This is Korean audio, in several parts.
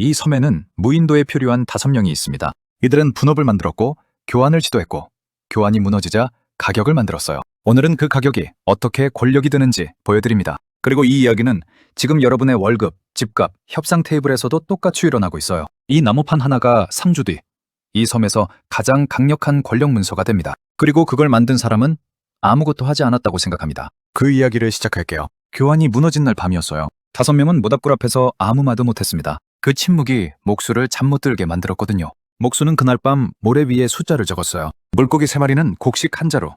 이 섬에는 무인도에 표류한 5명이 있습니다. 이들은 분업을 만들었고 교환을 지도했고 교환이 무너지자 가격을 만들었어요. 오늘은 그 가격이 어떻게 권력이 드는지 보여드립니다. 그리고 이 이야기는 지금 여러분의 월급, 집값, 협상 테이블에서도 똑같이 일어나고 있어요. 이 나무판 하나가 3주 뒤 이 섬에서 가장 강력한 권력 문서가 됩니다. 그리고 그걸 만든 사람은 아무것도 하지 않았다고 생각합니다. 그 이야기를 시작할게요. 교환이 무너진 날 밤이었어요. 5명은 모닥불 앞에서 아무 말도 못했습니다. 그 침묵이 목수를 잠 못 들게 만들었거든요. 목수는 그날 밤 모래 위에 숫자를 적었어요. 물고기 3마리는 곡식 1자루,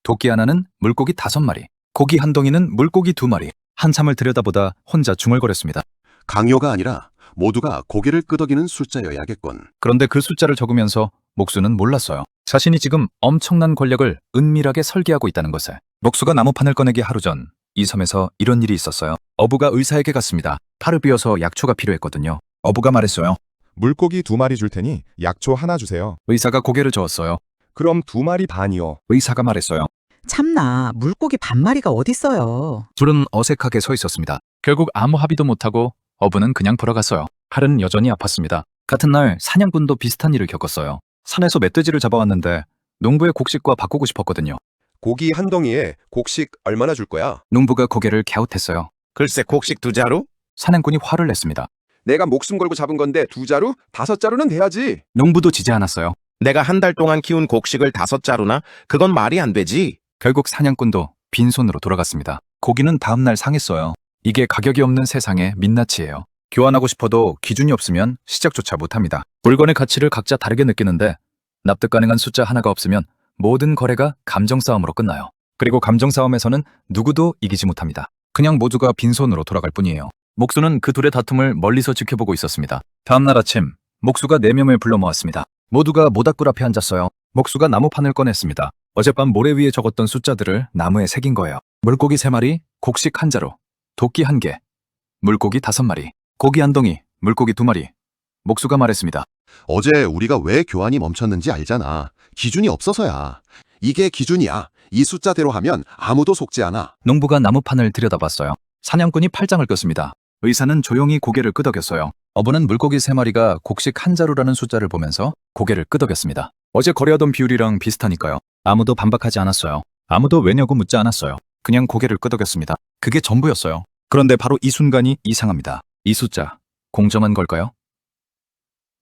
도끼 하나는 물고기 5마리, 고기 1덩이는 물고기 2마리. 한참을 들여다보다 혼자 중얼거렸습니다. 강요가 아니라 모두가 고개를 끄덕이는 숫자여야겠군. 그런데 그 숫자를 적으면서 목수는 몰랐어요. 자신이 지금 엄청난 권력을 은밀하게 설계하고 있다는 것을. 목수가 나무판을 꺼내기 하루 전 이 섬에서 이런 일이 있었어요. 어부가 의사에게 갔습니다. 팔을 삐어서 약초가 필요했거든요. 어부가 말했어요. 물고기 2마리 줄 테니 약초 하나 주세요. 의사가 고개를 저었어요. 그럼 2마리 반이요. 의사가 말했어요. 참나, 물고기 반마리가 어딨어요. 둘은 어색하게 서 있었습니다. 결국 아무 합의도 못하고 어부는 그냥 돌아갔어요. 팔은 여전히 아팠습니다. 같은 날 사냥꾼도 비슷한 일을 겪었어요. 산에서 멧돼지를 잡아왔는데 농부의 곡식과 바꾸고 싶었거든요. 고기 1덩이에 곡식 얼마나 줄 거야? 농부가 고개를 갸웃했어요. 글쎄 곡식 2자루? 사냥꾼이 화를 냈습니다. 내가 목숨 걸고 잡은 건데 2자루? 5자루는 돼야지. 농부도 지지 않았어요. 내가 한 달 동안 키운 곡식을 5자루나? 그건 말이 안 되지. 결국 사냥꾼도 빈손으로 돌아갔습니다. 고기는 다음날 상했어요. 이게 가격이 없는 세상의 민낯이에요. 교환하고 싶어도 기준이 없으면 시작조차 못합니다. 물건의 가치를 각자 다르게 느끼는데 납득 가능한 숫자 하나가 없으면 모든 거래가 감정 싸움으로 끝나요. 그리고 감정 싸움에서는 누구도 이기지 못합니다. 그냥 모두가 빈손으로 돌아갈 뿐이에요. 목수는 그 둘의 다툼을 멀리서 지켜보고 있었습니다. 다음날 아침 목수가 4명을 불러 모았습니다. 모두가 모닥불 앞에 앉았어요. 목수가 나무판을 꺼냈습니다. 어젯밤 모래 위에 적었던 숫자들을 나무에 새긴 거예요. 물고기 3마리, 곡식 1자루, 도끼 1개, 물고기 5마리, 고기 1덩이, 물고기 2마리. 목수가 말했습니다. 어제 우리가 왜 교환이 멈췄는지 알잖아. 기준이 없어서야. 이게 기준이야. 이 숫자대로 하면 아무도 속지 않아. 농부가 나무판을 들여다봤어요. 사냥꾼이 팔짱을 꼈습니다. 의사는 조용히 고개를 끄덕였어요. 어부는 물고기 3마리가 곡식 1자루라는 숫자를 보면서 고개를 끄덕였습니다. 어제 거래하던 비율이랑 비슷하니까요. 아무도 반박하지 않았어요. 아무도 왜냐고 묻지 않았어요. 그냥 고개를 끄덕였습니다. 그게 전부였어요. 그런데 바로 이 순간이 이상합니다. 이 숫자, 공정한 걸까요?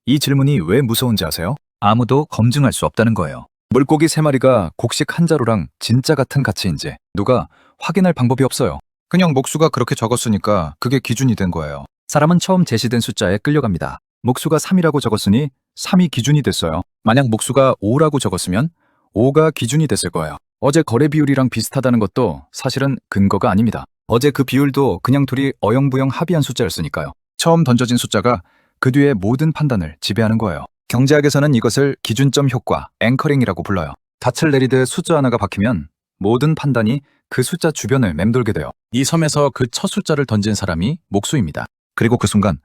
이 질문이 왜 무서운지 아세요? 아무도 검증할 수 없다는 거예요. 물고기 3마리가 곡식 1자루랑 진짜 같은 가치인지 누가 확인할 방법이 없어요. 그냥 목수가 그렇게 적었으니까 그게 기준이 된 거예요. 사람은 처음 제시된 숫자에 끌려갑니다. 목수가 3이라고 적었으니 3이 기준이 됐어요. 만약 목수가 5라고 적었으면 5가 기준이 됐을 거예요. 어제 거래 비율이랑 비슷하다는 것도 사실은 근거가 아닙니다. 어제 그 비율도 그냥 둘이 어영부영 합의한 숫자였으니까요. 처음 던져진 숫자가 그 뒤에 모든 판단을 지배하는 거예요. 경제학에서는 이것을 기준점 효과, 앵커링이라고 불러요. 닻을 내리듯 숫자 하나가 박히면 모든 판단이 그 숫자 주변을 맴돌게 돼요. 이 섬에서 그 첫 숫자를 던진 사람이 목수입니다. 그리고 그 순간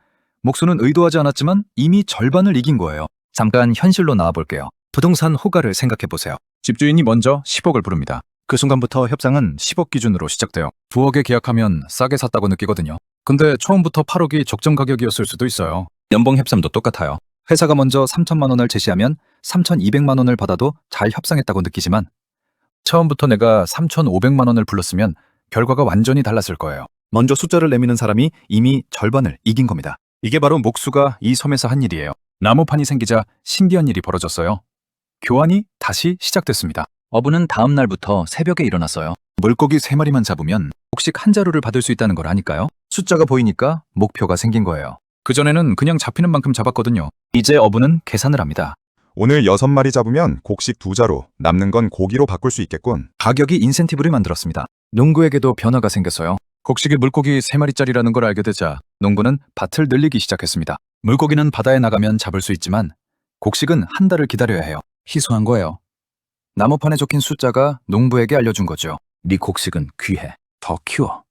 목수는 의도하지 않았지만 이미 절반을 이긴 거예요. 잠깐 현실로 나와볼게요. 부동산 호가를 생각해보세요. 집주인이 먼저 10억을 부릅니다. 그 순간부터 협상은 10억 기준으로 시작돼요. 2억에 계약하면 싸게 샀다고 느끼거든요. 근데 처음부터 8억이 적정 가격이었을 수도 있어요. 연봉 협상도 똑같아요. 회사가 먼저 3천만 원을 제시하면 3,200만 원을 받아도 잘 협상했다고 느끼지만 처음부터 내가 3,500만 원을 불렀으면 결과가 완전히 달랐을 거예요. 먼저 숫자를 내미는 사람이 이미 절반을 이긴 겁니다. 이게 바로 목수가 이 섬에서 한 일이에요. 나무판이 생기자 신기한 일이 벌어졌어요. 교환이 다시 시작됐습니다. 어부는 다음 날부터 새벽에 일어났어요. 물고기 3마리만 잡으면 곡식 1자루를 받을 수 있다는 걸 아니까요. 숫자가 보이니까 목표가 생긴 거예요. 그전에는 그냥 잡히는 만큼 잡았거든요. 이제 어부는 계산을 합니다. 오늘 6마리 잡으면 곡식 2자루, 남는 건 고기로 바꿀 수 있겠군. 가격이 인센티브를 만들었습니다. 농부에게도 변화가 생겼어요. 곡식이 물고기 3마리짜리라는 걸 알게 되자 농부는 밭을 늘리기 시작했습니다. 물고기는 바다에 나가면 잡을 수 있지만 곡식은 한 달을 기다려야 해요. 희소한 거예요. 나무판에 적힌 숫자가 농부에게 알려준 거죠. 네 곡식은 귀해. 더 키워.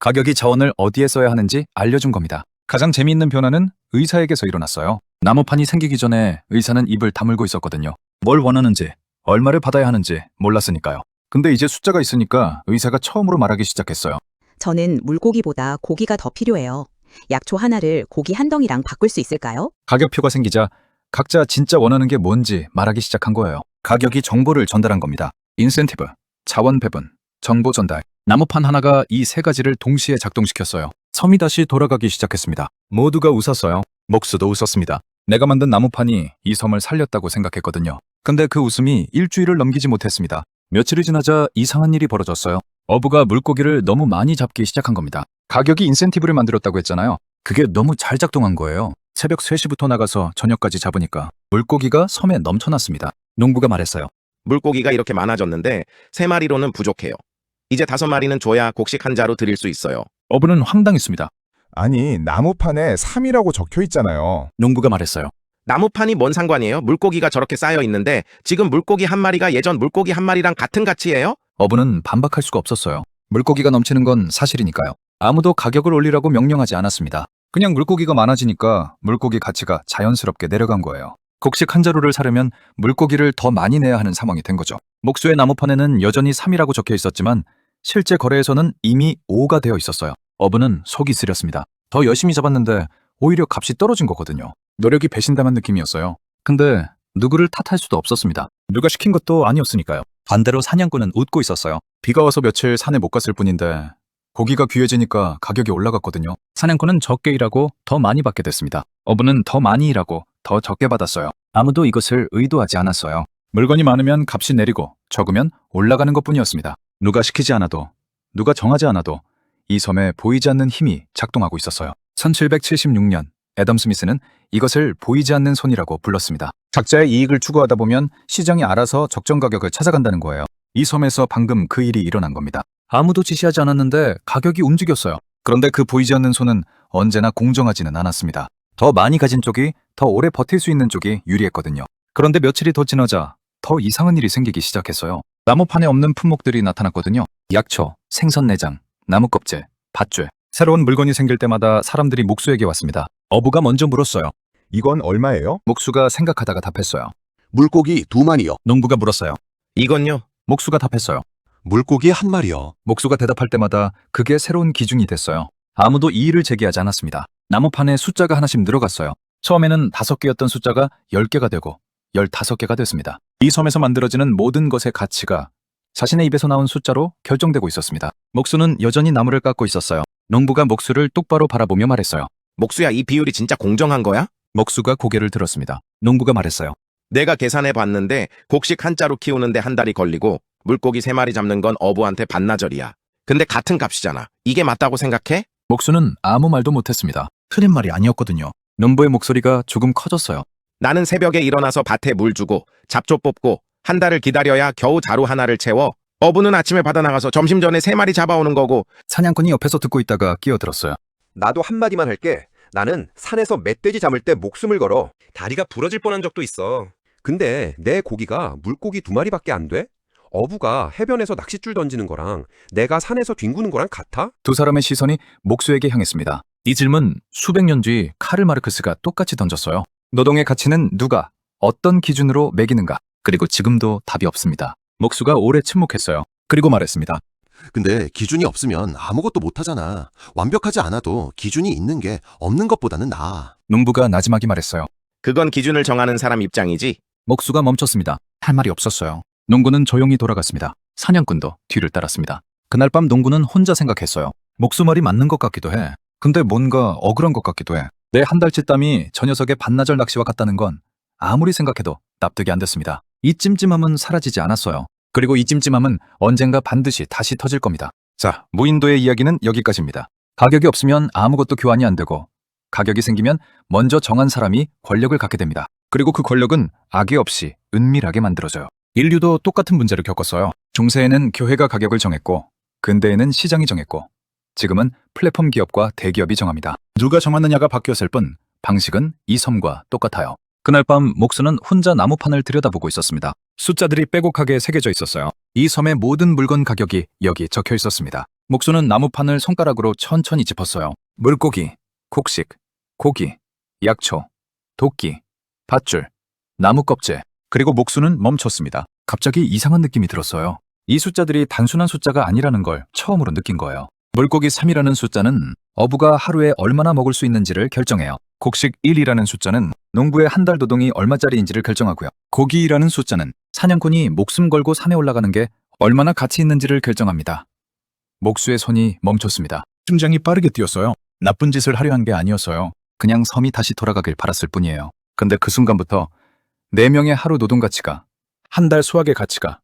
가격이 자원을 어디에 써야 하는지 알려준 겁니다. 가장 재미있는 변화는 의사에게서 일어났어요. 나무판이 생기기 전에 의사는 입을 다물고 있었거든요. 뭘 원하는지, 얼마를 받아야 하는지 몰랐으니까요. 근데 이제 숫자가 있으니까 의사가 처음으로 말하기 시작했어요. 저는 물고기보다 고기가 더 필요해요. 약초 하나를 고기 한 덩이랑 바꿀 수 있을까요? 가격표가 생기자 각자 진짜 원하는 게 뭔지 말하기 시작한 거예요. 가격이 정보를 전달한 겁니다. 인센티브, 자원 배분, 정보 전달. 나무판 하나가 이 세 가지를 동시에 작동시켰어요. 섬이 다시 돌아가기 시작했습니다. 모두가 웃었어요. 목수도 웃었습니다. 내가 만든 나무판이 이 섬을 살렸다고 생각했거든요. 근데 그 웃음이 일주일을 넘기지 못했습니다. 며칠이 지나자 이상한 일이 벌어졌어요. 어부가 물고기를 너무 많이 잡기 시작한 겁니다. 가격이 인센티브를 만들었다고 했잖아요. 그게 너무 잘 작동한 거예요. 새벽 3시부터 나가서 저녁까지 잡으니까 물고기가 섬에 넘쳐났습니다. 농부가 말했어요. 물고기가 이렇게 많아졌는데 3마리로는 부족해요. 이제 5마리는 줘야 곡식 한 자루 드릴 수 있어요. 어부는 황당했습니다. 아니, 나무판에 3이라고 적혀 있잖아요. 농부가 말했어요. 나무판이 뭔 상관이에요? 물고기가 저렇게 쌓여 있는데 지금 물고기 한 마리가 예전 물고기 한 마리랑 같은 가치예요? 어부는 반박할 수가 없었어요. 물고기가 넘치는 건 사실이니까요. 아무도 가격을 올리라고 명령하지 않았습니다. 그냥 물고기가 많아지니까 물고기 가치가 자연스럽게 내려간 거예요. 곡식 한 자루를 사려면 물고기를 더 많이 내야 하는 상황이 된 거죠. 목수의 나무판에는 여전히 3이라고 적혀 있었지만 실제 거래에서는 이미 5가 되어 있었어요. 어부는 속이 쓰렸습니다. 더 열심히 잡았는데 오히려 값이 떨어진 거거든요. 노력이 배신당한 느낌이었어요. 근데 누구를 탓할 수도 없었습니다. 누가 시킨 것도 아니었으니까요. 반대로 사냥꾼은 웃고 있었어요. 비가 와서 며칠 산에 못 갔을 뿐인데 고기가 귀해지니까 가격이 올라갔거든요. 사냥꾼은 적게 일하고 더 많이 받게 됐습니다. 어부는 더 많이 일하고 더 적게 받았어요. 아무도 이것을 의도하지 않았어요. 물건이 많으면 값이 내리고 적으면 올라가는 것뿐이었습니다. 누가 시키지 않아도, 누가 정하지 않아도 이 섬에 보이지 않는 힘이 작동하고 있었어요. 1776년 애덤 스미스는 이것을 보이지 않는 손이라고 불렀습니다. 각자의 이익을 추구하다 보면 시장이 알아서 적정 가격을 찾아간다는 거예요. 이 섬에서 방금 그 일이 일어난 겁니다. 아무도 지시하지 않았는데 가격이 움직였어요. 그런데 그 보이지 않는 손은 언제나 공정하지는 않았습니다. 더 많이 가진 쪽이 더 오래 버틸 수 있는 쪽이 유리했거든요. 그런데 며칠이 더 지나자 더 이상한 일이 생기기 시작했어요. 나무판에 없는 품목들이 나타났거든요. 약초, 생선 내장, 나무 껍질, 밧줄. 새로운 물건이 생길 때마다 사람들이 목수에게 왔습니다. 어부가 먼저 물었어요. 이건 얼마예요? 목수가 생각하다가 답했어요. 물고기 2마리요. 농부가 물었어요. 이건요? 목수가 답했어요. 물고기 1마리요. 목수가 대답할 때마다 그게 새로운 기준이 됐어요. 아무도 이의를 제기하지 않았습니다. 나무판에 숫자가 하나씩 늘어갔어요. 처음에는 5개였던 숫자가 10개가 되고 15개가 됐습니다. 이 섬에서 만들어지는 모든 것의 가치가 자신의 입에서 나온 숫자로 결정되고 있었습니다. 목수는 여전히 나무를 깎고 있었어요. 농부가 목수를 똑바로 바라보며 말했어요. 목수야, 이 비율이 진짜 공정한 거야? 목수가 고개를 들었습니다. 농부가 말했어요. 내가 계산해 봤는데 곡식 한 자루 키우는데 한 달이 걸리고 물고기 3마리 잡는 건 어부한테 반나절이야. 근데 같은 값이잖아. 이게 맞다고 생각해? 목수는 아무 말도 못했습니다. 틀린 말이 아니었거든요. 농부의 목소리가 조금 커졌어요. 나는 새벽에 일어나서 밭에 물 주고 잡초 뽑고 한 달을 기다려야 겨우 자루 하나를 채워. 어부는 아침에 바다 나가서 점심 전에 3마리 잡아오는 거고. 사냥꾼이 옆에서 듣고 있다가 끼어들었어요. 나도 한마디만 할게. 나는 산에서 멧돼지 잡을 때 목숨을 걸어. 다리가 부러질 뻔한 적도 있어. 근데 내 고기가 물고기 2마리밖에 안 돼? 어부가 해변에서 낚싯줄 던지는 거랑 내가 산에서 뒹구는 거랑 같아? 두 사람의 시선이 목수에게 향했습니다. 이 질문 수백 년 뒤 카를 마르크스가 똑같이 던졌어요. 노동의 가치는 누가, 어떤 기준으로 매기는가? 그리고 지금도 답이 없습니다. 목수가 오래 침묵했어요. 그리고 말했습니다. 근데 기준이 없으면 아무것도 못하잖아. 완벽하지 않아도 기준이 있는 게 없는 것보다는 나아. 농부가 나지막이 말했어요. 그건 기준을 정하는 사람 입장이지. 목수가 멈췄습니다. 할 말이 없었어요. 농구는 조용히 돌아갔습니다. 사냥꾼도 뒤를 따랐습니다. 그날 밤 농구는 혼자 생각했어요. 목수 말이 맞는 것 같기도 해. 근데 뭔가 억울한 것 같기도 해. 내 한 달치 땀이 저 녀석의 반나절 낚시와 같다는 건 아무리 생각해도 납득이 안 됐습니다. 이 찜찜함은 사라지지 않았어요. 그리고 이 찜찜함은 언젠가 반드시 다시 터질 겁니다. 자, 무인도의 이야기는 여기까지입니다. 가격이 없으면 아무것도 교환이 안 되고 가격이 생기면 먼저 정한 사람이 권력을 갖게 됩니다. 그리고 그 권력은 악의 없이 은밀하게 만들어져요. 인류도 똑같은 문제를 겪었어요. 중세에는 교회가 가격을 정했고 근대에는 시장이 정했고 지금은 플랫폼 기업과 대기업이 정합니다. 누가 정하느냐가 바뀌었을 뿐 방식은 이 섬과 똑같아요. 그날 밤 목수는 혼자 나무판을 들여다보고 있었습니다. 숫자들이 빼곡하게 새겨져 있었어요. 이 섬의 모든 물건 가격이 여기 적혀 있었습니다. 목수는 나무판을 손가락으로 천천히 짚었어요. 물고기, 곡식, 고기, 약초, 도끼, 밧줄, 나무 껍질. 그리고 목수는 멈췄습니다. 갑자기 이상한 느낌이 들었어요. 이 숫자들이 단순한 숫자가 아니라는 걸 처음으로 느낀 거예요. 물고기 3이라는 숫자는 어부가 하루에 얼마나 먹을 수 있는지를 결정해요. 곡식 1이라는 숫자는 농부의 한 달 노동이 얼마짜리인지를 결정하고요. 고기 2라는 숫자는 사냥꾼이 목숨 걸고 산에 올라가는 게 얼마나 가치 있는지를 결정합니다. 목수의 손이 멈췄습니다. 심장이 빠르게 뛰었어요. 나쁜 짓을 하려 한 게 아니었어요. 그냥 섬이 다시 돌아가길 바랐을 뿐이에요. 근데 그 순간부터 4명의 하루 노동 가치가, 한 달 수확의 가치가,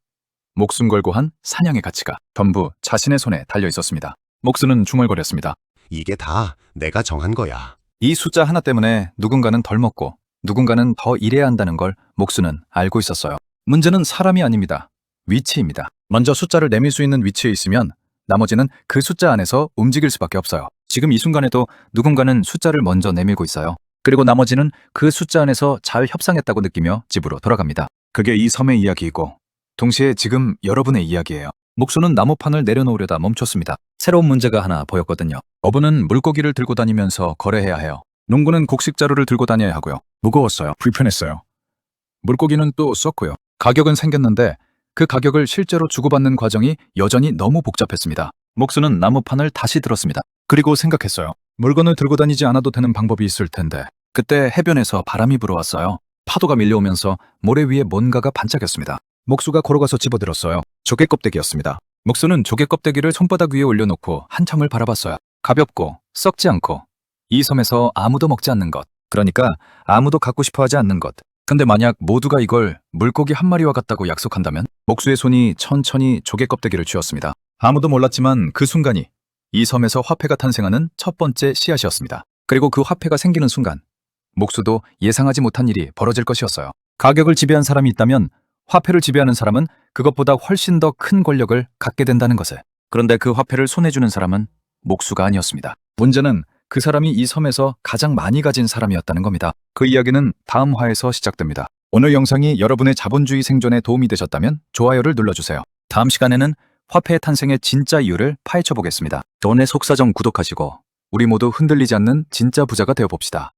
목숨 걸고 한 사냥의 가치가 전부 자신의 손에 달려 있었습니다. 목수는 중얼거렸습니다. 이게 다 내가 정한 거야. 이 숫자 하나 때문에 누군가는 덜 먹고 누군가는 더 일해야 한다는 걸 목수는 알고 있었어요. 문제는 사람이 아닙니다. 위치입니다. 먼저 숫자를 내밀 수 있는 위치에 있으면 나머지는 그 숫자 안에서 움직일 수밖에 없어요. 지금 이 순간에도 누군가는 숫자를 먼저 내밀고 있어요. 그리고 나머지는 그 숫자 안에서 잘 협상했다고 느끼며 집으로 돌아갑니다. 그게 이 섬의 이야기이고 동시에 지금 여러분의 이야기예요. 목수는 나무판을 내려놓으려다 멈췄습니다. 새로운 문제가 하나 보였거든요. 어부는 물고기를 들고 다니면서 거래해야 해요. 농부는 곡식 자루를 들고 다녀야 하고요. 무거웠어요. 불편했어요. 물고기는 또 썼고요. 가격은 생겼는데 그 가격을 실제로 주고받는 과정이 여전히 너무 복잡했습니다. 목수는 나무판을 다시 들었습니다. 그리고 생각했어요. 물건을 들고 다니지 않아도 되는 방법이 있을 텐데. 그때 해변에서 바람이 불어왔어요. 파도가 밀려오면서 모래 위에 뭔가가 반짝였습니다. 목수가 걸어가서 집어들었어요. 조개 껍데기였습니다. 목수는 조개 껍데기를 손바닥 위에 올려놓고 한참을 바라봤어요. 가볍고 썩지 않고 이 섬에서 아무도 먹지 않는 것. 그러니까 아무도 갖고 싶어하지 않는 것. 근데 만약 모두가 이걸 물고기 한 마리와 같다고 약속한다면? 목수의 손이 천천히 조개 껍데기를 쥐었습니다. 아무도 몰랐지만 그 순간이 이 섬에서 화폐가 탄생하는 첫 번째 씨앗이었습니다. 그리고 그 화폐가 생기는 순간 목수도 예상하지 못한 일이 벌어질 것이었어요. 가격을 지배한 사람이 있다면 화폐를 지배하는 사람은 그것보다 훨씬 더 큰 권력을 갖게 된다는 것을. 그런데 그 화폐를 손에 쥐는 사람은 목수가 아니었습니다. 문제는 그 사람이 이 섬에서 가장 많이 가진 사람이었다는 겁니다. 그 이야기는 다음 화에서 시작됩니다. 오늘 영상이 여러분의 자본주의 생존에 도움이 되셨다면 좋아요를 눌러주세요. 다음 시간에는 화폐의 탄생의 진짜 이유를 파헤쳐 보겠습니다. 돈의 속사정 구독하시고 우리 모두 흔들리지 않는 진짜 부자가 되어봅시다.